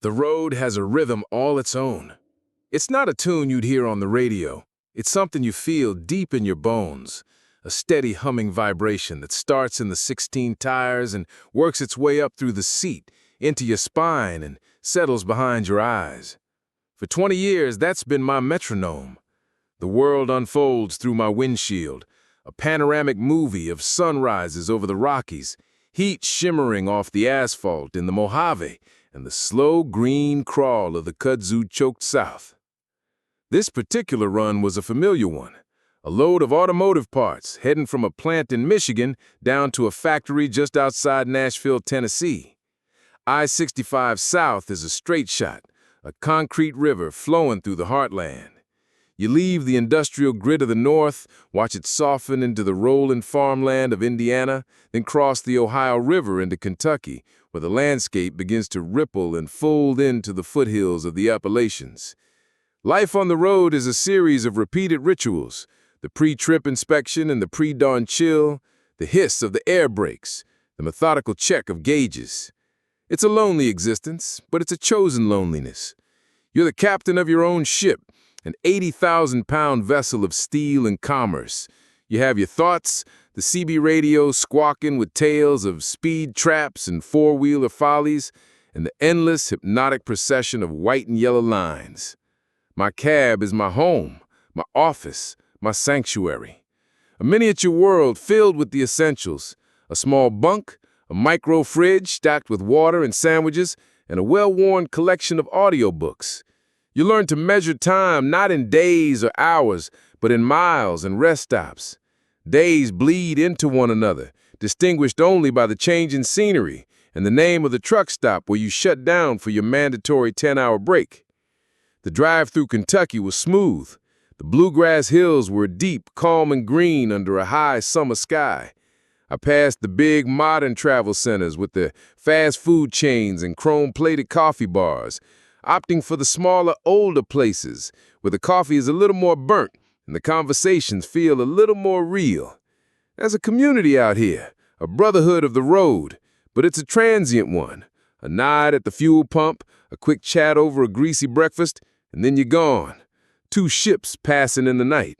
The road has a rhythm all its own. It's not a tune you'd hear on the radio. It's something you feel deep in your bones, a steady humming vibration that starts in the 16 tires and works its way up through the seat, into your spine, and settles behind your eyes. For 20 years, that's been my metronome. The world unfolds through my windshield, a panoramic movie of sunrises over the Rockies, heat shimmering off the asphalt in the Mojave, and the slow green crawl of the kudzu-choked South. This particular run was a familiar one, a load of automotive parts heading from a plant in Michigan down to a factory just outside Nashville, Tennessee. I-65 South is a straight shot, a concrete river flowing through the heartland. You leave the industrial grid of the north, watch it soften into the rolling farmland of Indiana, then cross the Ohio River into Kentucky, where the landscape begins to ripple and fold into the foothills of the Appalachians. Life on the road is a series of repeated rituals: the pre-trip inspection and the pre-dawn chill, the hiss of the air brakes, the methodical check of gauges. It's a lonely existence, but it's a chosen loneliness. You're the captain of your own ship, an 80,000-pound vessel of steel and commerce. You have your thoughts, the CB radio squawking with tales of speed traps and four-wheeler follies, and the endless hypnotic procession of white and yellow lines. My cab is my home, my office, my sanctuary. A miniature world filled with the essentials: a small bunk, a micro fridge stacked with water and sandwiches, and a well-worn collection of audiobooks. You learn to measure time not in days or hours, but in miles and rest stops. Days bleed into one another, distinguished only by the change in scenery and the name of the truck stop where you shut down for your mandatory 10-hour break. The drive through Kentucky was smooth. The bluegrass hills were deep, calm, and green under a high summer sky. I passed the big modern travel centers with the fast food chains and chrome-plated coffee bars, opting for the smaller, older places where the coffee is a little more burnt and the conversations feel a little more real. There's a community out here, a brotherhood of the road, but it's a transient one. A nod at the fuel pump, a quick chat over a greasy breakfast, and then you're gone. Two ships passing in the night.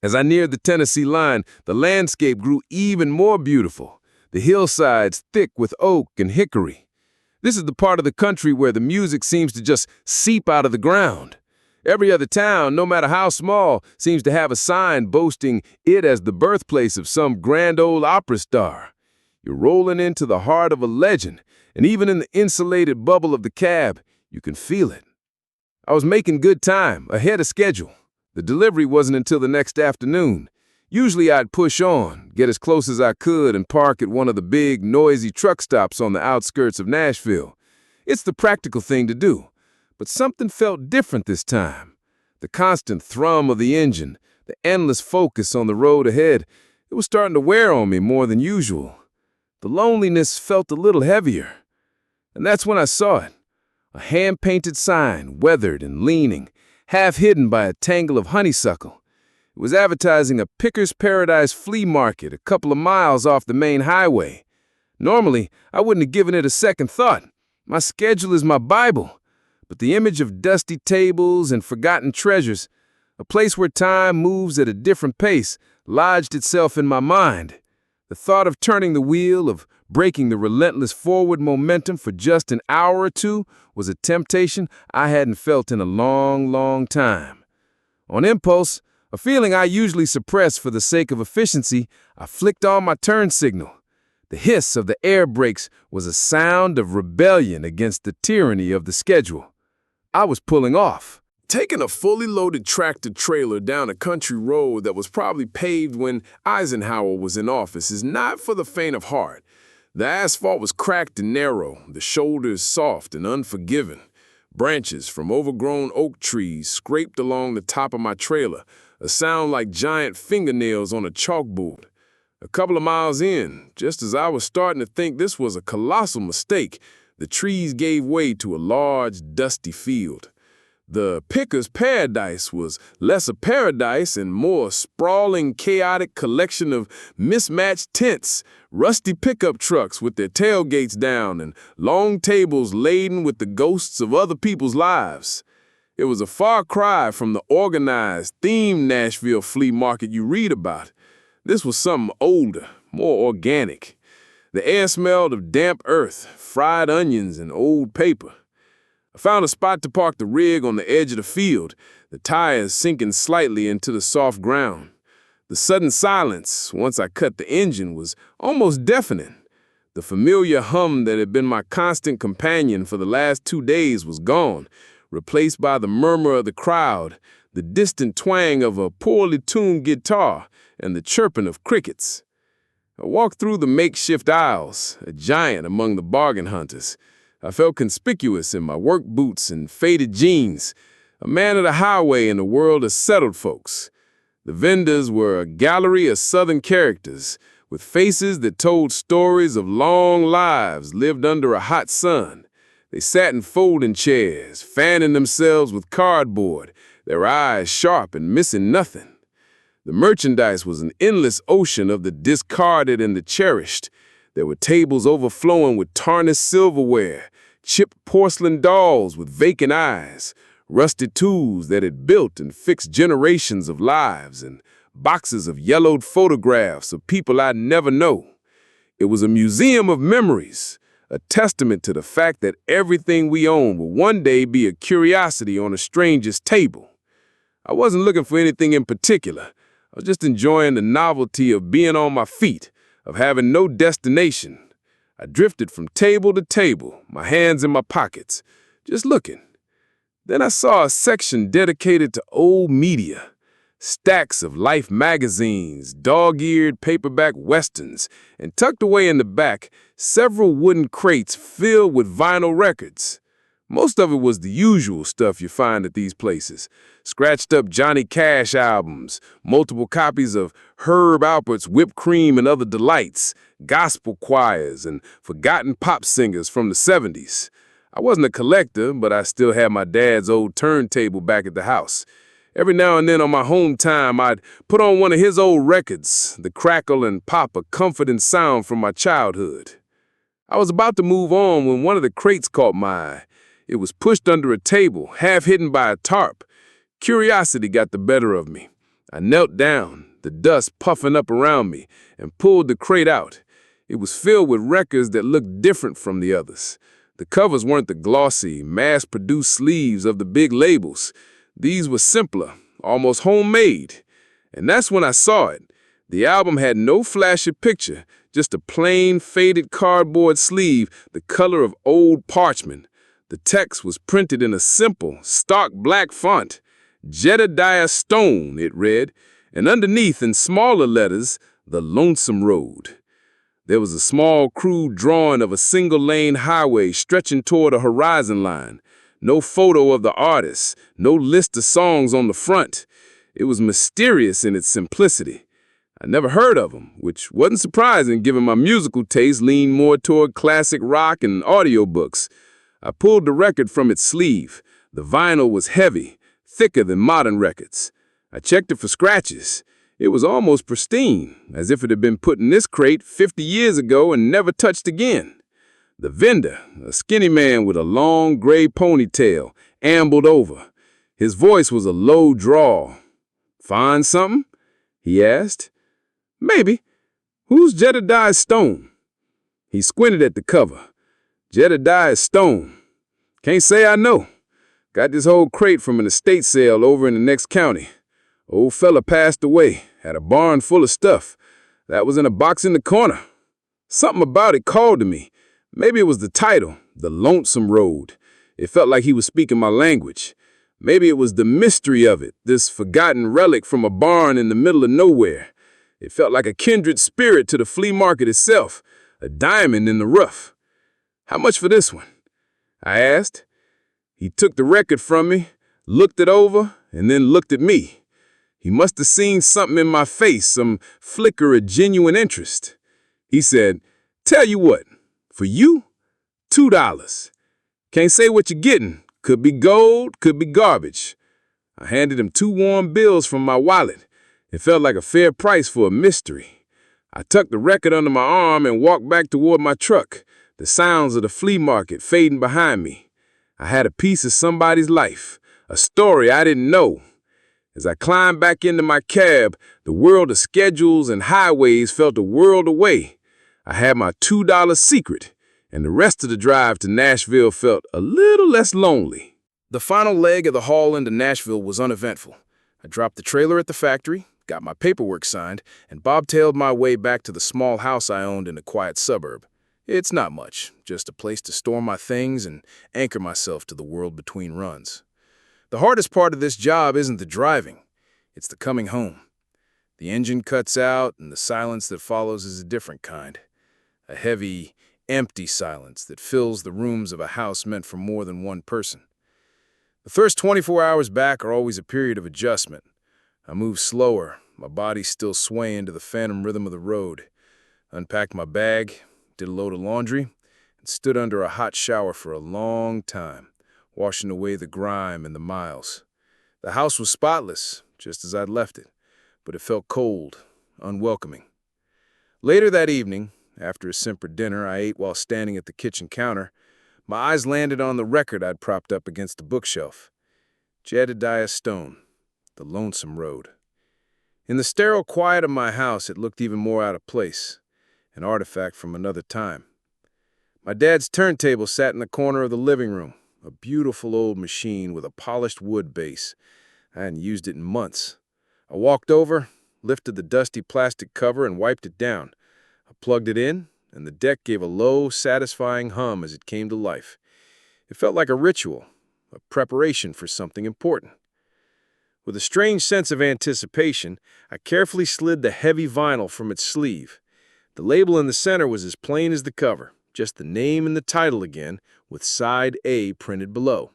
As I neared the Tennessee line, the landscape grew even more beautiful, the hillsides thick with oak and hickory. This is the part of the country where the music seems to just seep out of the ground. Every other town, no matter how small, seems to have a sign boasting it as the birthplace of some grand old opera star. You're rolling into the heart of a legend, and even in the insulated bubble of the cab, you can feel it. I was making good time, ahead of schedule. The delivery wasn't until the next afternoon. Usually I'd push on, get as close as I could, and park at one of the big, noisy truck stops on the outskirts of Nashville. It's the practical thing to do. But something felt different this time. The constant thrum of the engine, the endless focus on the road ahead, it was starting to wear on me more than usual. The loneliness felt a little heavier. And that's when I saw it. A hand-painted sign, weathered and leaning, half hidden by a tangle of honeysuckle. It was advertising a Picker's Paradise flea market a couple of miles off the main highway. Normally, I wouldn't have given it a second thought. My schedule is my Bible. But the image of dusty tables and forgotten treasures, a place where time moves at a different pace, lodged itself in my mind. The thought of turning the wheel, of breaking the relentless forward momentum for just an hour or two, was a temptation I hadn't felt in a long, long time. On impulse, a feeling I usually suppress for the sake of efficiency, I flicked on my turn signal. The hiss of the air brakes was a sound of rebellion against the tyranny of the schedule. I was pulling off. Taking a fully loaded tractor-trailer down a country road that was probably paved when Eisenhower was in office is not for the faint of heart. The asphalt was cracked and narrow, the shoulders soft and unforgiving. Branches from overgrown oak trees scraped along the top of my trailer, a sound like giant fingernails on a chalkboard. A couple of miles in, just as I was starting to think this was a colossal mistake, the trees gave way to a large, dusty field. The picker's paradise was less a paradise and more a sprawling, chaotic collection of mismatched tents, rusty pickup trucks with their tailgates down, and long tables laden with the ghosts of other people's lives. It was a far cry from the organized, themed Nashville flea market you read about. This was something older, more organic. The air smelled of damp earth, fried onions, and old paper. I found a spot to park the rig on the edge of the field, the tires sinking slightly into the soft ground. The sudden silence, once I cut the engine, was almost deafening. The familiar hum that had been my constant companion for the last 2 days was gone, replaced by the murmur of the crowd, the distant twang of a poorly tuned guitar, and the chirping of crickets. I walked through the makeshift aisles, a giant among the bargain hunters. I felt conspicuous in my work boots and faded jeans, a man of the highway in a world of settled folks. The vendors were a gallery of Southern characters, with faces that told stories of long lives lived under a hot sun. They sat in folding chairs, fanning themselves with cardboard, their eyes sharp and missing nothing. The merchandise was an endless ocean of the discarded and the cherished. There were tables overflowing with tarnished silverware, chipped porcelain dolls with vacant eyes, rusty tools that had built and fixed generations of lives, and boxes of yellowed photographs of people I'd never know. It was a museum of memories, a testament to the fact that everything we own will one day be a curiosity on a stranger's table. I wasn't looking for anything in particular. I was just enjoying the novelty of being on my feet, of having no destination. I drifted from table to table, my hands in my pockets, just looking. Then I saw a section dedicated to old media, stacks of Life magazines, dog-eared paperback westerns, and tucked away in the back, several wooden crates filled with vinyl records. Most of it was the usual stuff you find at these places. Scratched up Johnny Cash albums, multiple copies of Herb Alpert's Whipped Cream and Other Delights, gospel choirs, and forgotten pop singers from the 70s. I wasn't a collector, but I still had my dad's old turntable back at the house. Every now and then on my home time, I'd put on one of his old records, the crackle and pop a comforting sound from my childhood. I was about to move on when one of the crates caught my eye. It was pushed under a table, half hidden by a tarp. Curiosity got the better of me. I knelt down, the dust puffing up around me, and pulled the crate out. It was filled with records that looked different from the others. The covers weren't the glossy, mass-produced sleeves of the big labels. These were simpler, almost homemade. And that's when I saw it. The album had no flashy picture, just a plain, faded cardboard sleeve the color of old parchment. The text was printed in a simple, stark black font. Jedediah Stone, it read, and underneath in smaller letters, the Lonesome Road. There was a small, crude drawing of a single-lane highway stretching toward a horizon line. No photo of the artist, no list of songs on the front. It was mysterious in its simplicity. I never heard of him, which wasn't surprising given my musical taste leaned more toward classic rock and audiobooks. I pulled the record from its sleeve. The vinyl was heavy, thicker than modern records. I checked it for scratches. It was almost pristine, as if it had been put in this crate 50 years ago and never touched again. The vendor, a skinny man with a long gray ponytail, ambled over. His voice was a low drawl. "Find something?" he asked. "Maybe. Who's Jedediah Stone?" He squinted at the cover. "Jedediah Stone. Can't say I know. Got this whole crate from an estate sale over in the next county. Old fella passed away, had a barn full of stuff. That was in a box in the corner. Something about it called to me. Maybe it was the title, The Lonesome Road. It felt like he was speaking my language. Maybe it was the mystery of it, this forgotten relic from a barn in the middle of nowhere. It felt like a kindred spirit to the flea market itself, a diamond in the rough. "How much for this one?" I asked. He took the record from me, looked it over, and then looked at me. He must have seen something in my face, some flicker of genuine interest. He said, "Tell you what, for you, $2. Can't say what you're getting, Could be gold, could be garbage. I handed him 2 warm bills from my wallet. It felt like a fair price for a mystery. I tucked the record under my arm and walked back toward my truck, the sounds of the flea market fading behind me. I had a piece of somebody's life, a story I didn't know. As I climbed back into my cab, the world of schedules and highways felt a world away. I had my $2 secret, and the rest of the drive to Nashville felt a little less lonely. The final leg of the haul into Nashville was uneventful. I dropped the trailer at the factory, got my paperwork signed, and bobtailed my way back to the small house I owned in a quiet suburb. It's not much, just a place to store my things and anchor myself to the world between runs. The hardest part of this job isn't the driving, it's the coming home. The engine cuts out, and the silence that follows is a different kind. A heavy, empty silence that fills the rooms of a house meant for more than one person. The first 24 hours back are always a period of adjustment. I moved slower, my body still swaying to the phantom rhythm of the road. Unpacked my bag, did a load of laundry, and stood under a hot shower for a long time, washing away the grime and the miles. The house was spotless, just as I'd left it, but it felt cold, unwelcoming. Later that evening, after a simpered dinner I ate while standing at the kitchen counter, my eyes landed on the record I'd propped up against the bookshelf. Jedediah Stone, The Lonesome Road. In the sterile quiet of my house, it looked even more out of place, an artifact from another time. My dad's turntable sat in the corner of the living room, a beautiful old machine with a polished wood base. I hadn't used it in months. I walked over, lifted the dusty plastic cover, and wiped it down. I plugged it in, and the deck gave a low, satisfying hum as it came to life. It felt like a ritual, a preparation for something important. With a strange sense of anticipation, I carefully slid the heavy vinyl from its sleeve. The label in the center was as plain as the cover, just the name and the title again, with side A printed below.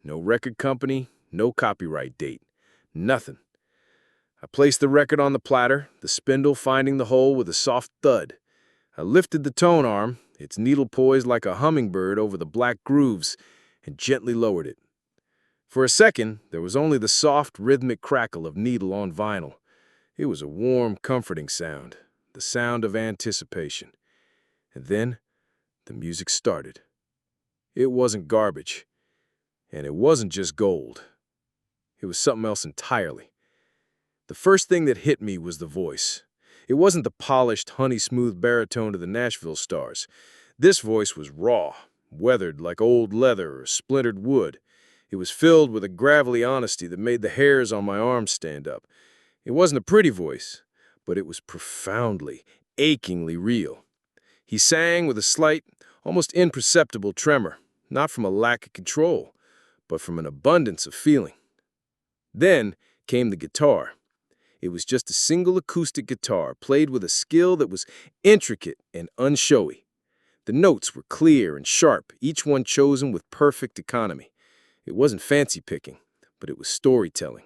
No record company, no copyright date, nothing. I placed the record on the platter, the spindle finding the hole with a soft thud. I lifted the tone arm, its needle poised like a hummingbird over the black grooves, and gently lowered it. For a second, there was only the soft, rhythmic crackle of needle on vinyl. It was a warm, comforting sound, the sound of anticipation. And then, the music started. It wasn't garbage, and it wasn't just gold. It was something else entirely. The first thing that hit me was the voice. It wasn't the polished, honey-smooth baritone of the Nashville stars. This voice was raw, weathered like old leather or splintered wood. It was filled with a gravelly honesty that made the hairs on my arms stand up. It wasn't a pretty voice, but it was profoundly, achingly real. He sang with a slight, almost imperceptible tremor, not from a lack of control, but from an abundance of feeling. Then came the guitar. It was just a single acoustic guitar, played with a skill that was intricate and unshowy. The notes were clear and sharp, each one chosen with perfect economy. It wasn't fancy picking, but it was storytelling.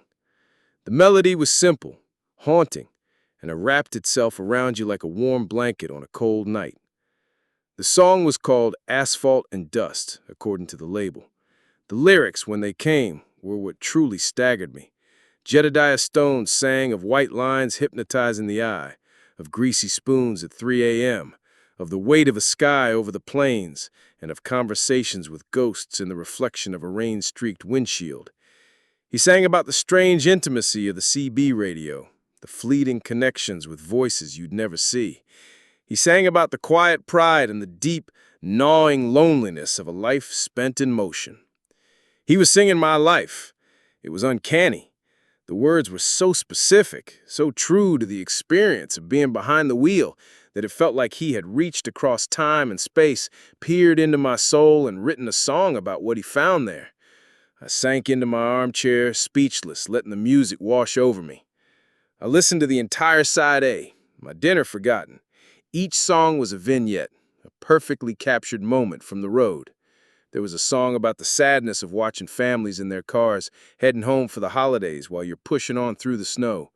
The melody was simple, haunting, and it wrapped itself around you like a warm blanket on a cold night. The song was called Asphalt and Dust, according to the label. The lyrics, when they came, were what truly staggered me. Jedediah Stone sang of white lines hypnotizing the eye, of greasy spoons at 3 a.m., of the weight of a sky over the plains, and of conversations with ghosts in the reflection of a rain-streaked windshield. He sang about the strange intimacy of the CB radio, the fleeting connections with voices you'd never see. He sang about the quiet pride and the deep, gnawing loneliness of a life spent in motion. He was singing my life. It was uncanny. The words were so specific, so true to the experience of being behind the wheel, that it felt like he had reached across time and space, peered into my soul, and written a song about what he found there. I sank into my armchair, speechless, letting the music wash over me. I listened to the entire side A, my dinner forgotten. Each song was a vignette, a perfectly captured moment from the road. There was a song about the sadness of watching families in their cars heading home for the holidays while you're pushing on through the snow.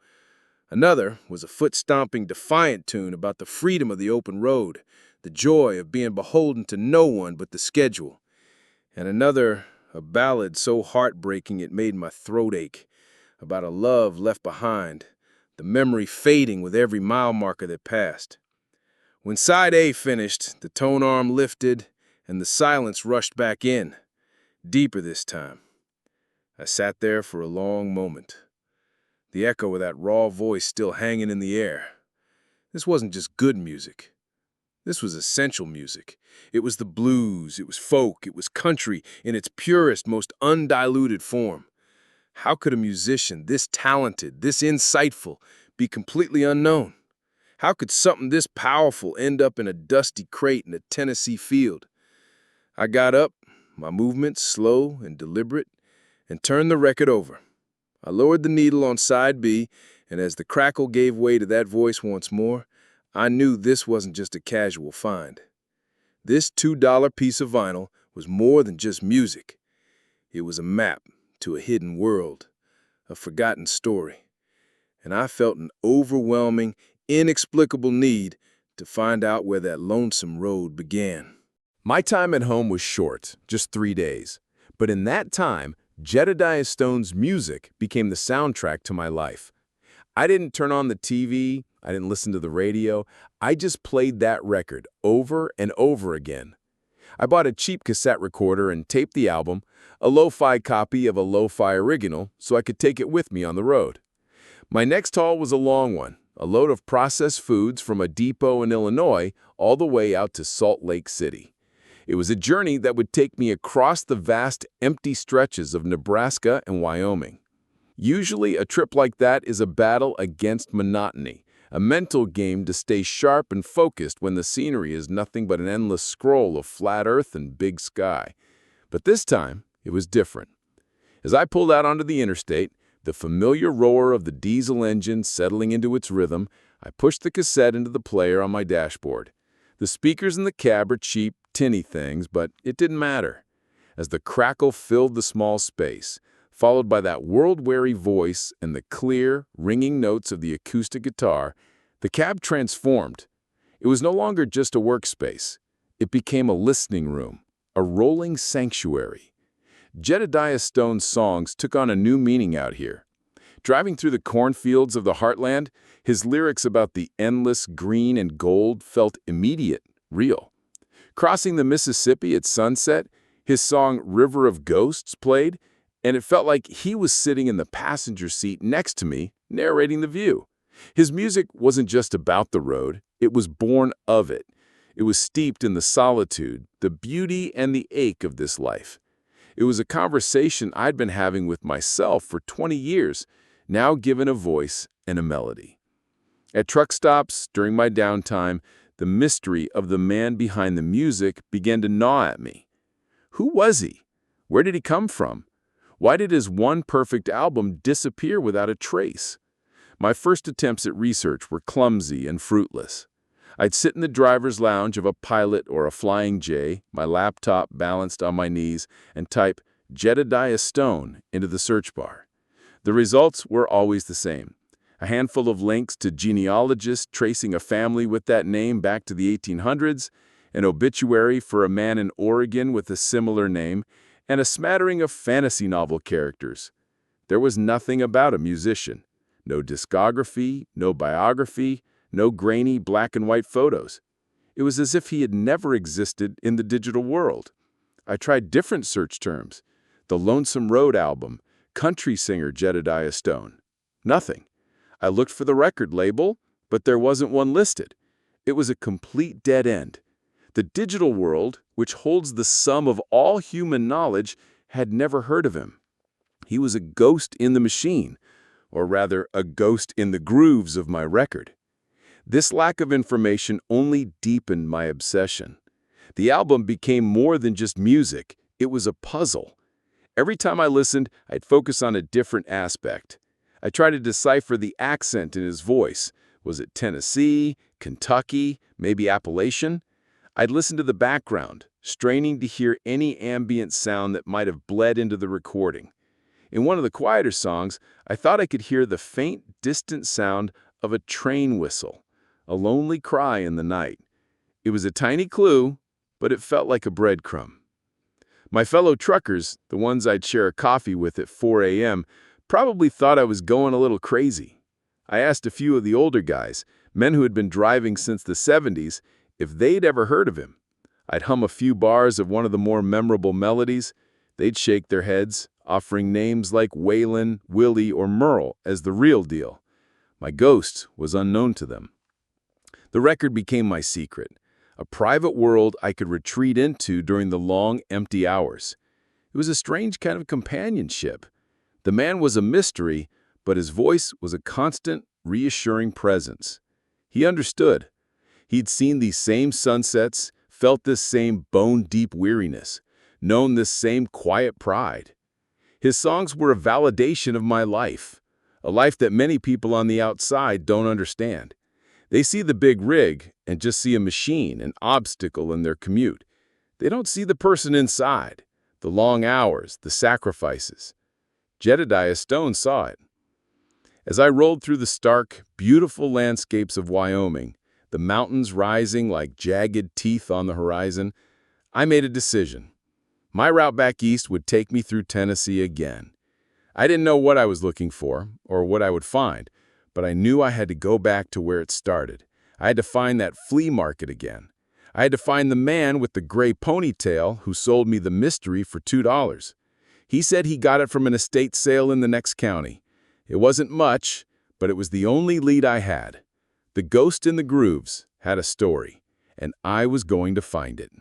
Another was a foot-stomping, defiant tune about the freedom of the open road, the joy of being beholden to no one but the schedule. And another, a ballad so heartbreaking it made my throat ache, about a love left behind, the memory fading with every mile marker that passed. When side A finished, the tone arm lifted, and the silence rushed back in, deeper this time. I sat there for a long moment, the echo of that raw voice still hanging in the air. This wasn't just good music. This was essential music. It was the blues, it was folk, it was country in its purest, most undiluted form. How could a musician this talented, this insightful, be completely unknown? How could something this powerful end up in a dusty crate in a Tennessee field? I got up, my movements slow and deliberate, and turned the record over. I lowered the needle on side B, and as the crackle gave way to that voice once more, I knew this wasn't just a casual find. This $2 piece of vinyl was more than just music. It was a map to a hidden world, a forgotten story. And I felt an overwhelming, inexplicable need to find out where that lonesome road began. My time at home was short, just 3 days. But in that time, Jedediah Stone's music became the soundtrack to my life. I didn't turn on the TV, I didn't listen to the radio, I just played that record over and over again. I bought a cheap cassette recorder and taped the album, a lo-fi copy of a lo-fi original, so I could take it with me on the road. My next haul was a long one, a load of processed foods from a depot in Illinois all the way out to Salt Lake City. It was a journey that would take me across the vast, empty stretches of Nebraska and Wyoming. Usually, a trip like that is a battle against monotony, a mental game to stay sharp and focused when the scenery is nothing but an endless scroll of flat earth and big sky. But this time, it was different. As I pulled out onto the interstate, the familiar roar of the diesel engine settling into its rhythm, I pushed the cassette into the player on my dashboard. The speakers in the cab are cheap, tinny things, but it didn't matter. As the crackle filled the small space, followed by that world-weary voice and the clear, ringing notes of the acoustic guitar, the cab transformed. It was no longer just a workspace. It became a listening room, a rolling sanctuary. Jedediah Stone's songs took on a new meaning out here. Driving through the cornfields of the heartland, his lyrics about the endless green and gold felt immediate, real. Crossing the Mississippi at sunset, his song River of Ghosts played, and it felt like he was sitting in the passenger seat next to me, narrating the view. His music wasn't just about the road, it was born of it. It was steeped in the solitude, the beauty, and the ache of this life. It was a conversation I'd been having with myself for 20 years, now given a voice and a melody. At truck stops, during my downtime, the mystery of the man behind the music began to gnaw at me. Who was he? Where did he come from? Why did his one perfect album disappear without a trace? My first attempts at research were clumsy and fruitless. I'd sit in the driver's lounge of a Pilot or a Flying J, my laptop balanced on my knees, and type Jedediah Stone into the search bar. The results were always the same. A handful of links to genealogists tracing a family with that name back to the 1800s, an obituary for a man in Oregon with a similar name, and a smattering of fantasy novel characters. There was nothing about a musician. No discography, no biography, no grainy black and white photos. It was as if he had never existed in the digital world. I tried different search terms. The Lonesome Road album, country singer Jedediah Stone. Nothing. I looked for the record label, but there wasn't one listed. It was a complete dead end. The digital world, which holds the sum of all human knowledge, had never heard of him. He was a ghost in the machine, or rather, a ghost in the grooves of my record. This lack of information only deepened my obsession. The album became more than just music, it was a puzzle. Every time I listened, I'd focus on a different aspect. I tried to decipher the accent in his voice. Was it Tennessee, Kentucky, maybe Appalachian? I'd listen to the background, straining to hear any ambient sound that might have bled into the recording. In one of the quieter songs, I thought I could hear the faint, distant sound of a train whistle, a lonely cry in the night. It was a tiny clue, but it felt like a breadcrumb. My fellow truckers, the ones I'd share a coffee with at 4 a.m., probably thought I was going a little crazy. I asked a few of the older guys, men who had been driving since the 70s, if they'd ever heard of him. I'd hum a few bars of one of the more memorable melodies. They'd shake their heads, offering names like Waylon, Willie, or Merle as the real deal. My ghost was unknown to them. The record became my secret, a private world I could retreat into during the long, empty hours. It was a strange kind of companionship. The man was a mystery, but his voice was a constant, reassuring presence. He understood. He'd seen these same sunsets, felt this same bone-deep weariness, known this same quiet pride. His songs were a validation of my life, a life that many people on the outside don't understand. They see the big rig and just see a machine, an obstacle in their commute. They don't see the person inside, the long hours, the sacrifices. Jedediah Stone saw it. As I rolled through the stark, beautiful landscapes of Wyoming, the mountains rising like jagged teeth on the horizon, I made a decision. My route back east would take me through Tennessee again. I didn't know what I was looking for or what I would find, but I knew I had to go back to where it started. I had to find that flea market again. I had to find the man with the gray ponytail who sold me the mystery for $2. He said he got it from an estate sale in the next county. It wasn't much, but it was the only lead I had. The ghost in the grooves had a story, and I was going to find it.